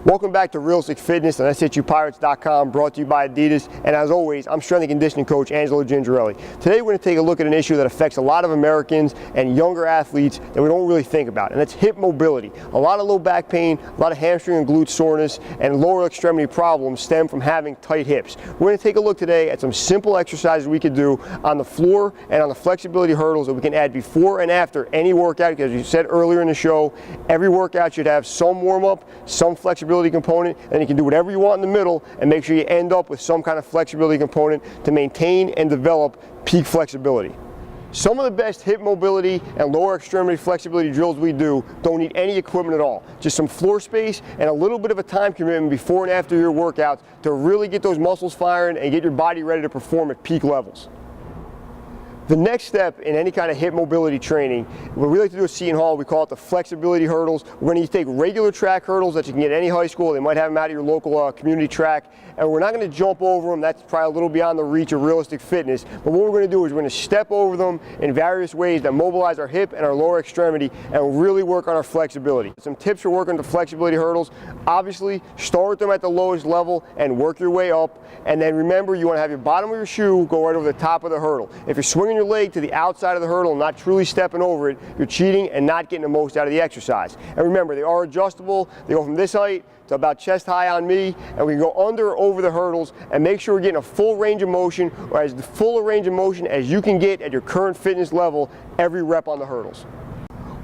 Welcome back to Realistic Fitness on SHUPirates.com, brought to you by Adidas. And as always, I'm strength and conditioning coach Angelo Gingerelli. Today we're going to take a look at an issue that affects a lot of Americans and younger athletes that we don't really think about, and that's hip mobility. A lot of low back pain, a lot of hamstring and glute soreness, and lower extremity problems stem from having tight hips. We're going to take a look today at some simple exercises we can do on the floor and on the flexibility hurdles that we can add before and after any workout, because as you said earlier in the show, every workout should have some warm-up, some flexibility component, and you can do whatever you want in the middle and make sure you end up with some kind of flexibility component to maintain and develop peak flexibility. Some of the best hip mobility and lower extremity flexibility drills we do don't need any equipment at all. Just some floor space and a little bit of a time commitment before and after your workouts to really get those muscles firing and get your body ready to perform at peak levels. The next step in any kind of hip mobility training, what we like to do at Seton Hall, we call it the flexibility hurdles. We're going to take regular track hurdles that you can get at any high school. They might have them out of your local community track, and we're not going to jump over them. That's probably a little beyond the reach of realistic fitness. But what we're going to do is we're going to step over them in various ways that mobilize our hip and our lower extremity and really work on our flexibility. Some tips for working the flexibility hurdles: obviously, start with them at the lowest level and work your way up. And then remember, you want to have your bottom of your shoe go right over the top of the hurdle. If you're swinging your leg to the outside of the hurdle and not truly stepping over it, you're cheating and not getting the most out of the exercise. And remember, they are adjustable. They go from this height to about chest high on me, and we can go under or over the hurdles and make sure we're getting a full range of motion, or as full a range of motion as you can get at your current fitness level every rep on the hurdles.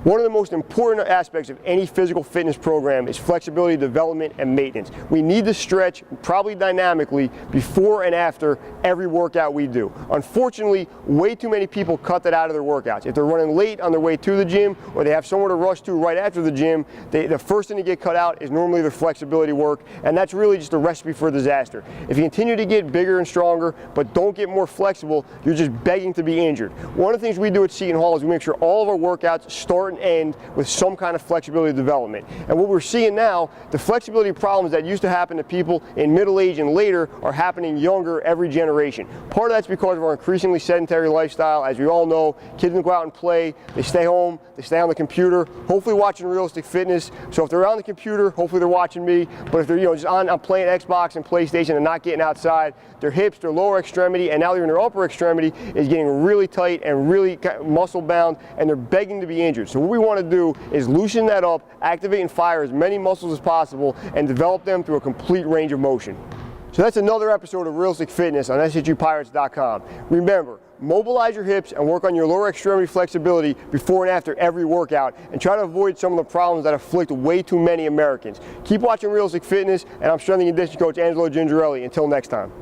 One of the most important aspects of any physical fitness program is flexibility development and maintenance. We need to stretch, probably dynamically, before and after every workout we do. Unfortunately, way too many people cut that out of their workouts. If they're running late on their way to the gym, or they have somewhere to rush to right after the gym, the first thing to get cut out is normally their flexibility work, and that's really just a recipe for disaster. If you continue to get bigger and stronger, but don't get more flexible, you're just begging to be injured. One of the things we do at Seton Hall is we make sure all of our workouts start and end with some kind of flexibility development. And what we're seeing now, the flexibility problems that used to happen to people in middle age and later are happening younger every generation. Part of that's because of our increasingly sedentary lifestyle. As we all know, kids don't go out and play, they stay home, they stay on the computer, hopefully watching Realistic Fitness. So if they're on the computer, hopefully they're watching me. But if they're just on playing Xbox and PlayStation and not getting outside, their hips, their lower extremity, and now even their upper extremity is getting really tight and really muscle bound, and they're begging to be injured. So what we want to do is loosen that up, activate and fire as many muscles as possible, and develop them through a complete range of motion. So that's another episode of Realistic Fitness on SHUPirates.com. Remember, mobilize your hips and work on your lower extremity flexibility before and after every workout, and try to avoid some of the problems that afflict way too many Americans. Keep watching Realistic Fitness, and I'm strength and conditioning coach Angelo Gingerelli. Until next time.